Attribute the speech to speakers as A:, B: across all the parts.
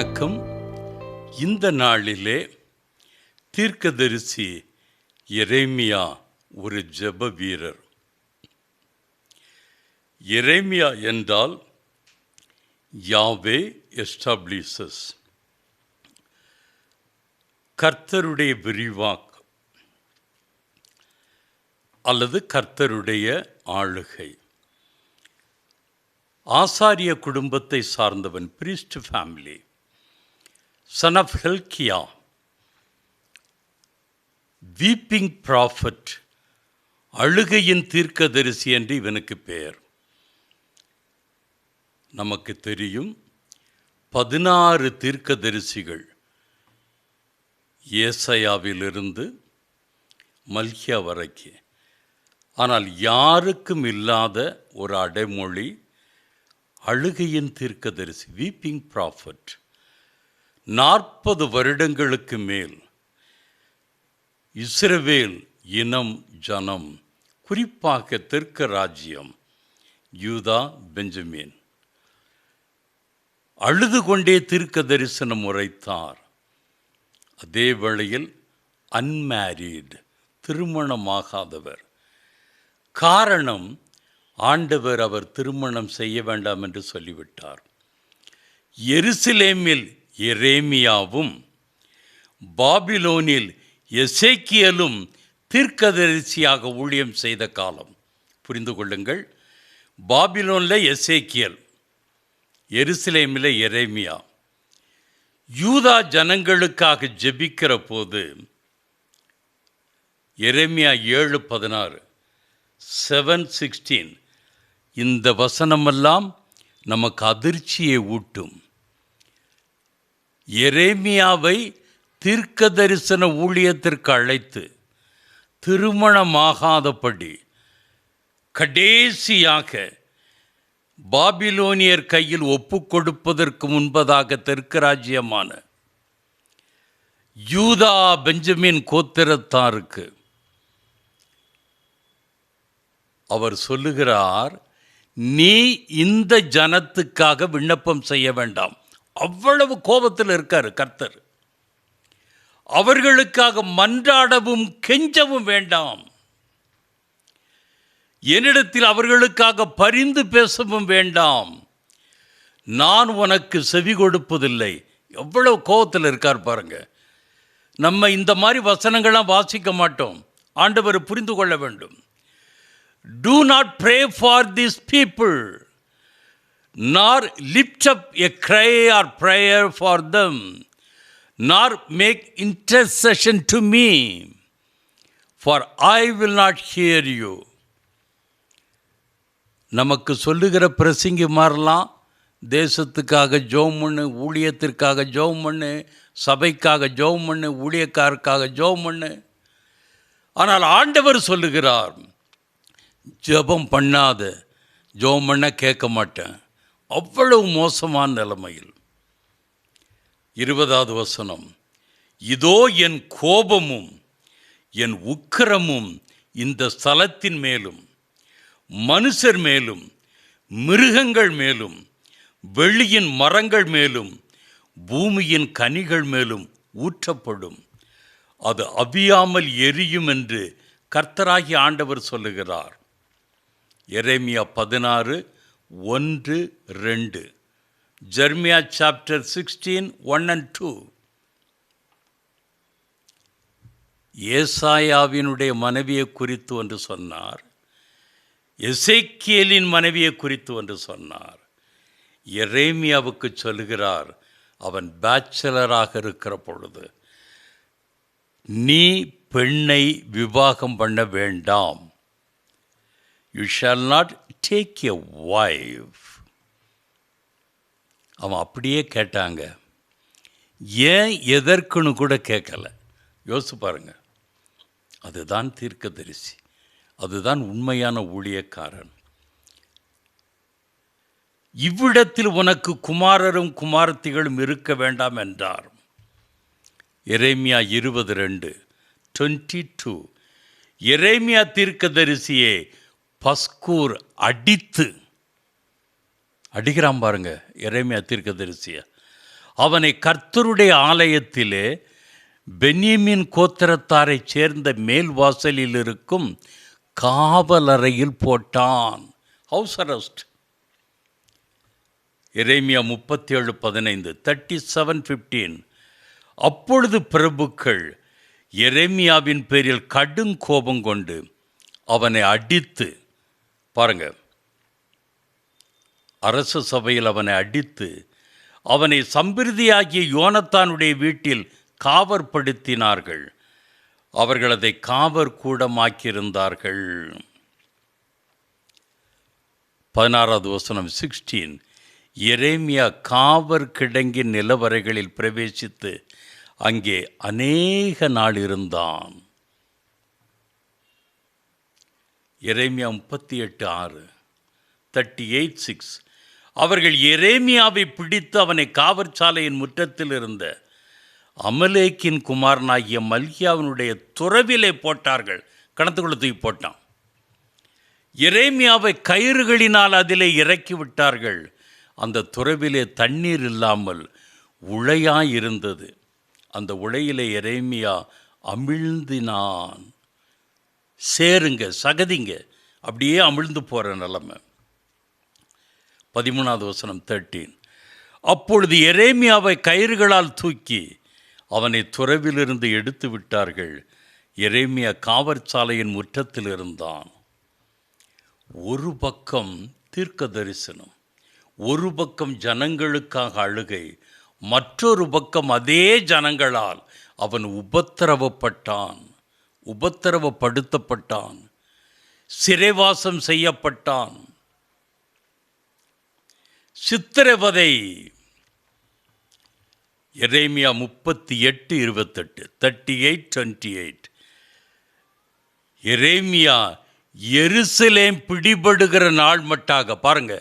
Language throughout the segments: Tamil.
A: வணக்கம். இந்த நாளிலே தீர்க்கதரிசி எரேமியா ஒரு ஜெப வீரர். எரேமியா என்றால் யாவே எஸ்டாப்ளிஷஸ், கர்த்தருடைய விரிவாக்கம் அல்லது கர்த்தருடைய ஆளுகை. ஆசாரிய குடும்பத்தை சார்ந்தவன், priest family, son of Hilkiah, weeping prophet, அழுகையின் தீர்க்கதரிசி என்று இவனுக்கு பெயர். நமக்கு தெரியும் 16 தீர்க்கதரிசிகள் ஏசாயாவிலிருந்து மல்கியா வரைக்கும். ஆனால் யாருக்கும் இல்லாத ஒரு அடைமொழி அழுகையின் தீர்க்கதரிசி, வீப்பிங் ப்ராஃபட். 40 வருடங்களுக்கு மேல் இஸ்ரவேல் இனம், ஜனம், குறிப்பாக தெற்கு ராஜ்யம் யூதா, பெஞ்சமின், அழுது கொண்டே தீர்க்க தரிசனம் உரைத்தார். அதே வேளையில் அன்மேரீட், திருமணமாகாதவர். காரணம், ஆண்டவர் அவர் திருமணம் செய்ய வேண்டாம் என்று சொல்லிவிட்டார். எருசலேமில் எரேமியாவும் பாபிலோனில் எசேக்கியலும் தீர்க்கதரிசியாக ஊழியம் செய்த காலம். புரிந்து கொள்ளுங்கள், பாபிலோனில் எசேக்கியல், எருசலேமில் எரேமியா. யூதா ஜனங்களுக்காக ஜெபிக்கிற போது எரேமியா 7:16, 7:16, இந்த வசனமெல்லாம் நமக்கு அதிர்ச்சியை ஊட்டும். எரேமியாவை தீர்க்க தரிசன ஊழியத்திற்கு அழைத்து திருமணமாகாதபடி கடைசியாக பாபிலோனியர் கையில் ஒப்பு கொடுப்பதற்கு முன்பதாக தெற்கு ராஜ்யமான யூதா, பெஞ்சமின் கோத்திரத்தாருக்கு அவர் சொல்லுகிறார், நீ இந்த ஜனத்துக்காக விண்ணப்பம் செய்ய வேண்டாம். அவ்வளவு கோபத்தில் இருக்கார் கர்த்தர். அவர்களுக்காக மன்றாடவும் கெஞ்சவும் வேண்டாம். என்னிடத்தில் அவர்களுக்காக பரிந்து பேசவும் வேண்டாம். நான் உனக்கு செவி கொடுப்பதில்லை. எவ்வளவு கோபத்தில் இருக்கார் பாருங்க. நம்ம இந்த மாதிரி வசனங்கள்லாம் வாசிக்க மாட்டோம். ஆண்டவர் புரிந்து கொள்ள வேண்டும். Do not pray for these people, nor lift up a cry or prayer for them, nor make intercession to me, for I will not hear you. நமக்கு சொல்லுகிற பிரசங்கி மாறலாம். தேசத்துக்காக ஜெபம் பண்ணு, ஊழியத்திற்காக ஜெபம் பண்ணு, சபைக்காக ஜெபம் பண்ணு, ஊழியக்காரருக்காக ஜெபம் பண்ணு. ஆனால் ஆண்டவர் சொல்லுகிறார், ஜெபம் பண்ணாத, ஜெபம் பண்ண கேட்க மாட்டேன். அவ்வளவு மோசமான நிலைமையில். 20வது வசனம், இதோ என் கோபமும் என் உக்கிரமும் இந்த ஸ்தலத்தின் மேலும், மனுஷர் மேலும், மிருகங்கள் மேலும், வெளியின் மரங்கள் மேலும், பூமியின் கனிகள் மேலும் ஊற்றப்படும். அது அவியாமல் எரியும் என்று கர்த்தராகிய ஆண்டவர் சொல்லுகிறார். எரேமியா 16:1-2, ஜெர்மியா சாப்டர் 16:1-2. ஏசாயாவினுடைய மனைவியை குறித்து ஒன்று சொன்னார், எசேக்கியேலின் மனைவியை குறித்து ஒன்று சொன்னார். எரேமியாவுக்கு சொல்லுகிறார், அவன் பேச்சலராக இருக்கிற பொழுது, நீ பெண்ணை விவாகம் பண்ண வேண்டாம். You shall not take a wife. அவன் அப்படியே கேட்டாங்க. ஏன், எதற்குன்னு கூட கேட்கல. யோசிச்சு பாருங்க. அதுதான் தீர்க்கதரிசி, அதுதான் உண்மையான ஊழியக்காரன். இவ்விடத்தில் உனக்கு குமாரரும் குமாரத்திகளும் இருக்க வேண்டாம் என்றார். எரேமியா 22:22. எரேமியா தீர்க்கதரிசியே பஸ்கூர் அடிக்கிறான் பாருங்க எரேமியா தீர்க்கதரிசியை. அவனை கர்த்தருடைய ஆலயத்திலே பென்யமீன் கோத்திரத்தாரைச் சேர்ந்த மேல் வாசலில் இருக்கும் காவலறையில் போட்டான். House arrest. எரேமியா 37:15, 37:15. அப்பொழுது பிரபுக்கள் எரேமியாவின் பேரில் கடும் கோபம் கொண்டு அவனை அடித்து, பாருங்க, அரச சபையில் அவனை அடித்து அவனை சம்பிரதியாகிய யோனத்தானுடைய வீட்டில் காவற்படுத்தினார்கள். அவர்கள் அதை காவற்கூடமாக்கியிருந்தார்கள். 16வது வசனம் 16. எரேமியா காவற் கிடங்கின் நிலவரைகளில் பிரவேசித்து அங்கே அநேக நாள் இருந்தான். எரேமியா 38:6, 38:6. அவர்கள் எரேமியாவை பிடித்து அவனை காவற்சாலையின் முற்றத்தில் இருந்த அமலேக்கின் குமாரனாகிய மல்கியாவினுடைய துறவிலே போட்டார்கள். கணத்துக்குள்ள தூக்கி போட்டான். எரேமியாவை கயிறுகளினால் அதிலே இறக்கி விட்டார்கள். அந்த துறவிலே தண்ணீர் இல்லாமல் உளையாயிருந்தது. அந்த உளையிலே எரேமியா அமிழ்ந்தினான். சேருங்க, சகதிங்க, அப்படியே அமிழ்ந்து போகிற நிலைமை. 13வது வசனம் 13. அப்பொழுது எரேமியாவை கயிறுகளால் தூக்கி அவனை துறவிலிருந்து எடுத்து விட்டார்கள். எரேமியா காவற்சாலையின் முற்றத்தில் இருந்தான். ஒரு பக்கம் தீர்க்க தரிசனம், ஒரு பக்கம் ஜனங்களுக்காக அழுகை, மற்றொரு பக்கம் அதே ஜனங்களால் அவன் உபத்திரவப்படுத்தப்பட்டான், சிறைவாசம் செய்யப்பட்டான், சித்திரவதை. எரேமியா 38:28, 38:28. எரேமியா எருசலேம் பிடிபடுகிற நாள் மட்டாக, பாருங்க,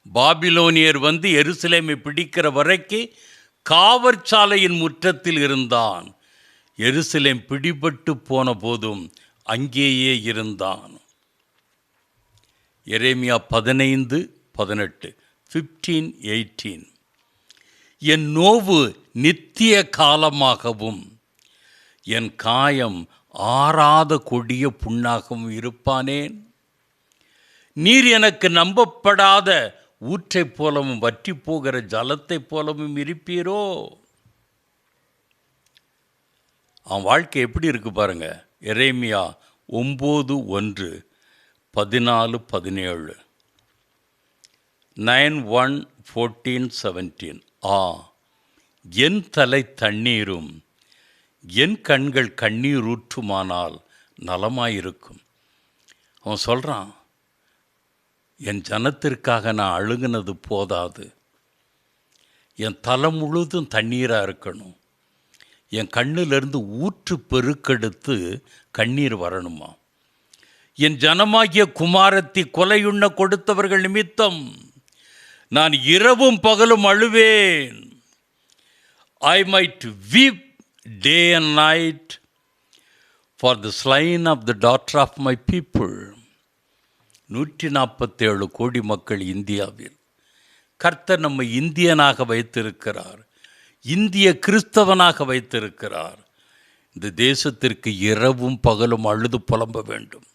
A: பாபிலோனியர் வந்து எருசலேமை பிடிக்கிற வரைக்கும் காவற்சாலையின் முற்றத்தில் இருந்தான். எருசலேம் பிடிபட்டு போன போதும் அங்கேயே இருந்தான். எரேமியா 15:18, 15:18. என் நோவு நித்திய காலமாகவும் என் காயம் ஆறாத கொடிய புண்ணாகவும் இருப்பானேன். நீர் எனக்கு நம்பப்படாத ஊற்றைப் போலவும் வற்றி போகிற ஜலத்தைப் போலவும் இருப்பீரோ. அவன் வாழ்க்கை எப்படி இருக்கு பாருங்க. எரேமியா 9:1, 14:17, 9:1-14-17. என் தலை தண்ணீரும் என் கண்கள் கண்ணீரூற்றுமானால் நலமாயிருக்கும். அவன் சொல்கிறான், என் ஜனத்திற்காக நான் அழுகுனது போதாது, என் தலை முழுதும் தண்ணீராக இருக்கணும், என் கண்ணிலிருந்து ஊற்று பெருக்கெடுத்து கண்ணீர் வரணுமா. என் ஜனமாகிய குமாரத்தி கொலையுண்ண கொடுத்தவர்கள் நிமித்தம் நான் இரவும் பகலும் அழுவேன். I might weep day and night for the slain of the daughter of my people. 147 கோடி மக்கள் இந்தியாவில். கர்த்தர் நம்மை இந்தியனாக வைத்திருக்கிறார், இந்திய கிறிஸ்தவனாக வைத்திருக்கிறார். இந்த தேசத்திற்கு இரவும் பகலும் அழுது புலம்ப வேண்டும்.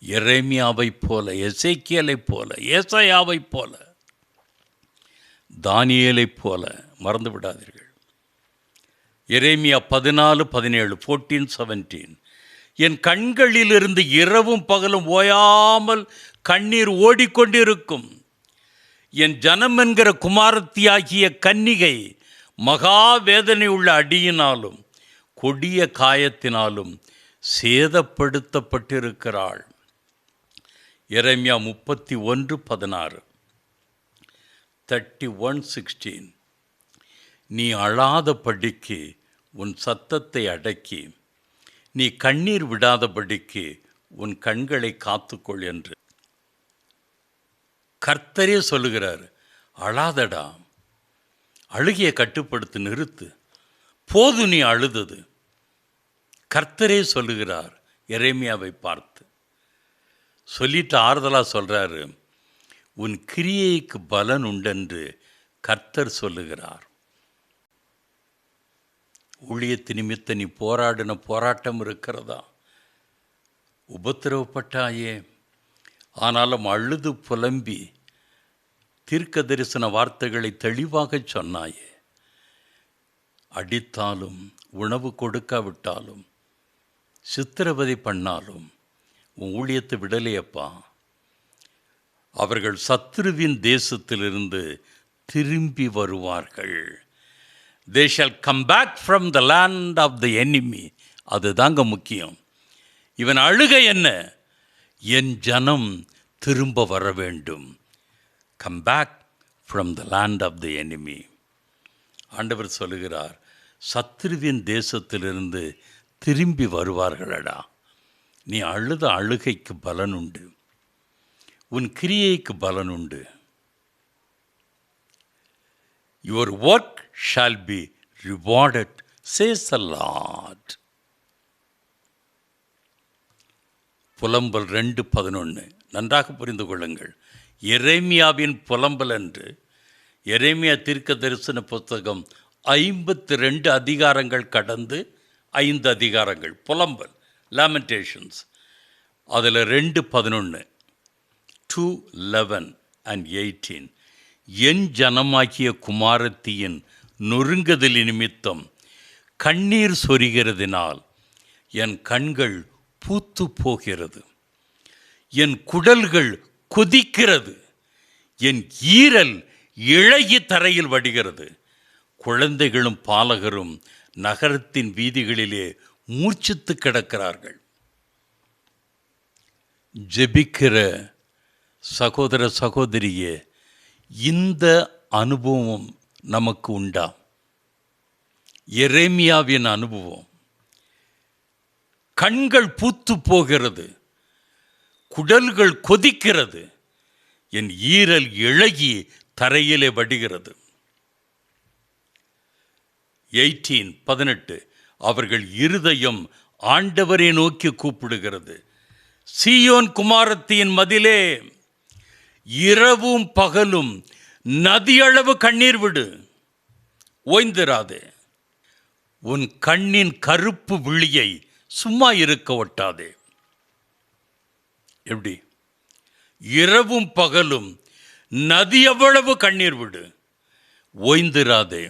A: எரேமியாவைப் போல, எசேக்கியேலைப் போல, ஏசாயாவைப் போல, தானியேலைப் போல. மறந்து விடாதீர்கள். எரேமியா 14:17, 14:17. என் கண்களிலிருந்து இரவும் பகலும் ஓயாமல் கண்ணீர் ஓடிக்கொண்டிருக்கும். என் ஜனம் என்கிற குமாரத்தியாகிய கன்னிகை மகா வேதனை உள்ள அடியினாலும் கொடிய காயத்தினாலும் சேதப்படுத்தப்பட்டிருக்கிறாள். எரேமியா 31:16, 31:16. நீ அழாதபடிக்கு உன் சத்தத்தை அடக்கி நீ கண்ணீர் விடாதபடிக்கு உன் கண்களை காத்துக்கொள் என்று கர்த்தரே சொல்லுகிறார். அழாதடா, அழுகையை கட்டுப்படுத்தி நிறுத்து, போது நீ அழுதது. கர்த்தரே சொல்லுகிறார் எரேமியாவை பார்த்து. சொல்லிட்டு ஆறுதலாக சொல்கிறாரு, உன் கிரியைக்கு பலன் உண்டென்று கர்த்தர் சொல்லுகிறார். ஊழியத்து நிமித்த நீ போராடின போராட்டம் இருக்கிறதா? உபத்திரவப்பட்டாயே, ஆனாலும் அழுது புலம்பி தீர்க்க தரிசன வார்த்தைகளை தெளிவாக சொன்னாயே. அடித்தாலும் உணவு கொடுக்காவிட்டாலும் சித்திரவதை பண்ணாலும் உன் ஊழியத்தை விடலையப்பா. அவர்கள் சத்துருவின் தேசத்திலிருந்து திரும்பி வருவார்கள். They shall come back from the land of the enemy. அதுதாங்க முக்கியம். இவன் அழுகை என்ன? என் ஜனம் திரும்ப வர வேண்டும். Come back from the land of the enemy. ஆண்டவர் சொல்லுகிறார், சத்துருவின் தேசத்திலிருந்து திரும்பி வருவார்களடா. நீ அழுத அழுகைக்கு பலனுண்டு, உன் கிரியைக்கு பலனுண்டு. Your work shall be rewarded, says the Lord. புலம்பல் 2:11 நன்றாக புரிந்து கொள்ளுங்கள். எரேமியாவின் புலம்பல் என்று எரேமியா தீர்க்க தரிசன புத்தகம் 52 அதிகாரங்கள் கடந்து 5 அதிகாரங்கள் புலம்பல், லாமெண்டேஷன்ஸ். அதில் 2:11, 2:11 and 18. என் ஜனமாகிய குமாரத்தியின் நொறுங்குதல் நிமித்தம் கண்ணீர் சொரிகிறதினால் என் கண்கள் பூத்து போகிறது, என் குடல்கள் கொதிக்கிறது, என் ஈரல் இழகி தரையில் வடிகிறது. குழந்தைகளும் பாலகரும் நகரத்தின் வீதிகளிலே மூர்ச்சித்து கிடக்கிறார்கள். ஜெபிக்கிற சகோதர சகோதரியே, இந்த அனுபவம் நமக்கு உண்டா? எரேமியாவின் அனுபவம். கண்கள் பூத்து போகிறது, குடல்கள் கொதிக்கிறது, என் ஈரல் இழகி தரையிலே வடிகிறது. 18 அவர்கள் இருதயம் ஆண்டவரை நோக்கி கூப்பிடுகிறது. சீயோன் குமாரத்தியின் மதிலே இரவும் பகலும் நதியளவு கண்ணீர் விடு, ஓய்ந்திராதே. உன் கண்ணின் கருப்பு விழியை சும்மா இருக்க ஒட்டாதே. எப்படி? இரவும் பகலும் நதி எவ்வளவு கண்ணீர் விடு, ஓய்ந்திராதே.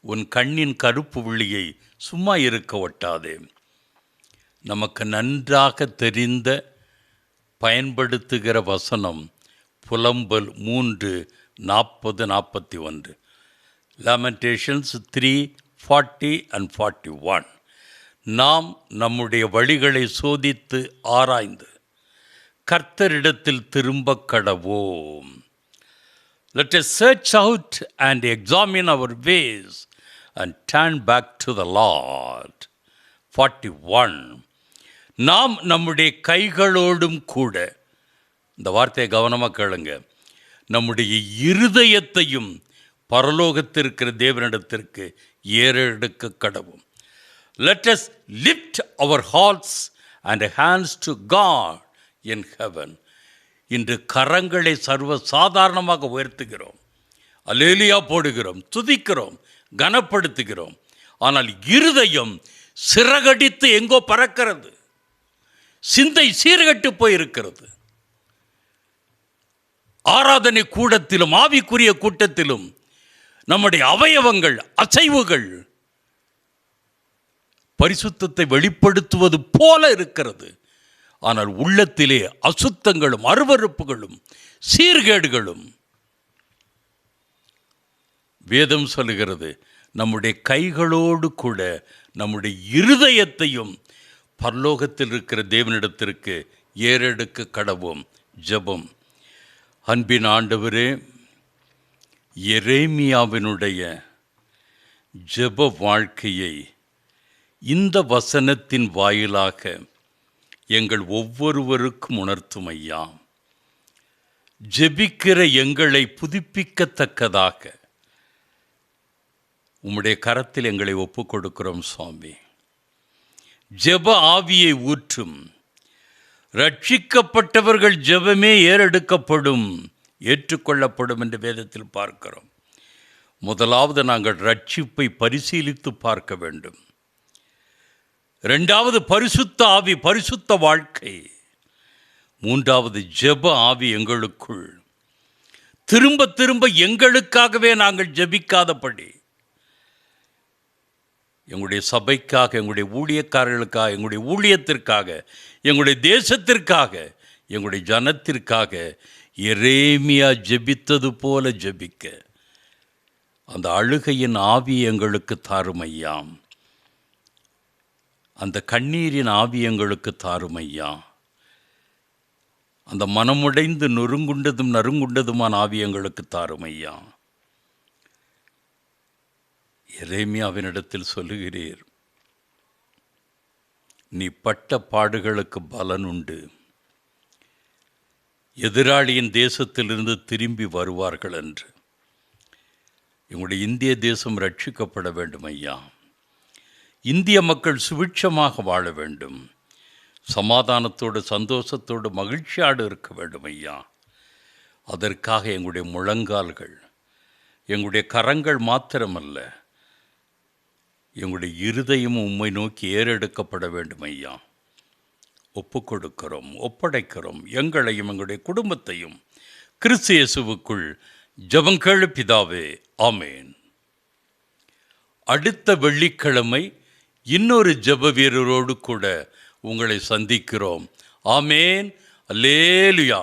A: உன் கண்ணின் கருப்பு விழியை சும்மா இருக்க ஒட்டாதே. நமக்கு நன்றாக தெரிந்த பயன்படுத்துகிற வசனம் புலம்பல் 3:40-41. லாமெண்டேஷன்ஸ் 3:40 and 41. நாம் நம்முடைய வழிகளை சோதித்து ஆராய்ந்து கர்த்தரிடத்தில் திரும்ப கடவோம். Let us search out and examine our ways and turn back to the Lord. 41. நாம் நம்முடைய கைகளோடும் கூட, இந்த வார்த்தையை கவனமாக கேளுங்க, நம்முடைய இருதயத்தையும் பரலோகத்திற்கிற தேவனிடத்திற்கு ஏறெடுக்க கடவும். Let us lift our hearts and hands to God in heaven. இன்று கரங்களை சர்வ சாதாரணமாக உயர்த்துகிறோம், அல்லேலூயா போடுகிறோம், துதிக்கிறோம், கனப்படுத்துகிறோம். ஆனால் இருதயம் சிறகடித்து எங்கோ பறக்கிறது, சிந்தை சீர்கட்டு போயிருக்கிறது. ஆராதனை கூடத்திலும் ஆவிக்குரிய கூட்டத்திலும் நம்முடைய அவயவங்கள், அசைவுகள் பரிசுத்தத்தை வெளிப்படுத்துவது போல இருக்கிறது. ஆனால் உள்ளத்திலே அசுத்தங்களும் அருவருப்புகளும் சீர்கேடுகளும். வேதம் சொல்லுகிறது, நம்முடைய கைகளோடு கூட நம்முடைய இருதயத்தையும் பரலோகத்தில் இருக்கிற தேவனிடத்திற்கு ஏறெடுக்க கடவோம். ஜெபம். அன்பின் ஆண்டவரே, எரேமியாவினுடைய ஜெப வாழ்க்கையை இந்த வசனத்தின் வாயிலாக எங்கள் ஒவ்வொருவருக்கும் உணர்த்தும் ஐயா. ஜெபிக்கிற எங்களை புதுப்பிக்கத்தக்கதாக உம்முடைய கரத்தில் எங்களை ஒப்புக் கொடுக்கிறோம் சுவாமி. ஜெப ஆவியை ஊற்றும். ரட்சிக்கப்பட்டவர்கள் ஜெபமே ஏறெடுக்கப்படும், ஏற்றுக்கொள்ளப்படும் என்று வேதத்தில் பார்க்கிறோம். முதலாவது நாங்கள் ரட்சிப்பை பரிசீலித்து பார்க்க வேண்டும். இரண்டாவது பரிசுத்த ஆவி, பரிசுத்த வாழ்க்கை. மூன்றாவது ஜெப ஆவி எங்களுக்குள். திரும்ப திரும்ப எங்களுக்காகவே நாங்கள் ஜெபிக்காதபடி, எங்களுடைய சபைக்காக, எங்களுடைய ஊழியக்காரர்களுக்காக, எங்களுடைய ஊழியத்திற்காக, எங்களுடைய தேசத்திற்காக, எங்களுடைய ஜனத்திற்காக எரேமியா ஜெபித்தது போல ஜெபிக்க அந்த அழுகையின் ஆவி எங்களுக்கு தாருமையா. அந்த கண்ணீரின் ஆவி எங்களுக்கு தாருமையா. அந்த மனமுடைந்து நொறுங்குண்டதும் நறுங்குண்டதுமான ஆவி எங்களுக்கு தாருமையா. எரேமியாவினிடத்தில் சொல்லுகிறீர், நீ பட்ட பாடுகளுக்கு பலன் உண்டு. எதிராளியின் தேசத்திலிருந்து திரும்பி வருவார்கள் என்று. எங்களுடைய இந்திய தேசம் ரட்சிக்கப்பட வேண்டும் ஐயா. இந்திய மக்கள் சுபிட்சமாக வாழ வேண்டும். சமாதானத்தோடு, சந்தோஷத்தோடு, மகிழ்ச்சியோடு இருக்க வேண்டும் ஐயா. அதற்காக எங்களுடைய முழங்கால்கள், எங்களுடைய கரங்கள் மாத்திரமல்ல, எங்களுடைய இருதயமும் உம்மை நோக்கி ஏறெடுக்கப்பட வேண்டும் ஐயா. ஒப்பு கொடுக்கிறோம், ஒப்படைக்கிறோம் எங்களையும் எங்களுடைய குடும்பத்தையும் கிறிஸ்து இயேசுவுக்குள். ஜெபங்கேளு பிதாவே, ஆமேன். அடுத்த வெள்ளிக்கிழமை இன்னொரு ஜெப வீரரோடு கூட உங்களை சந்திக்கிறோம். ஆமேன். அல்லேலுயா.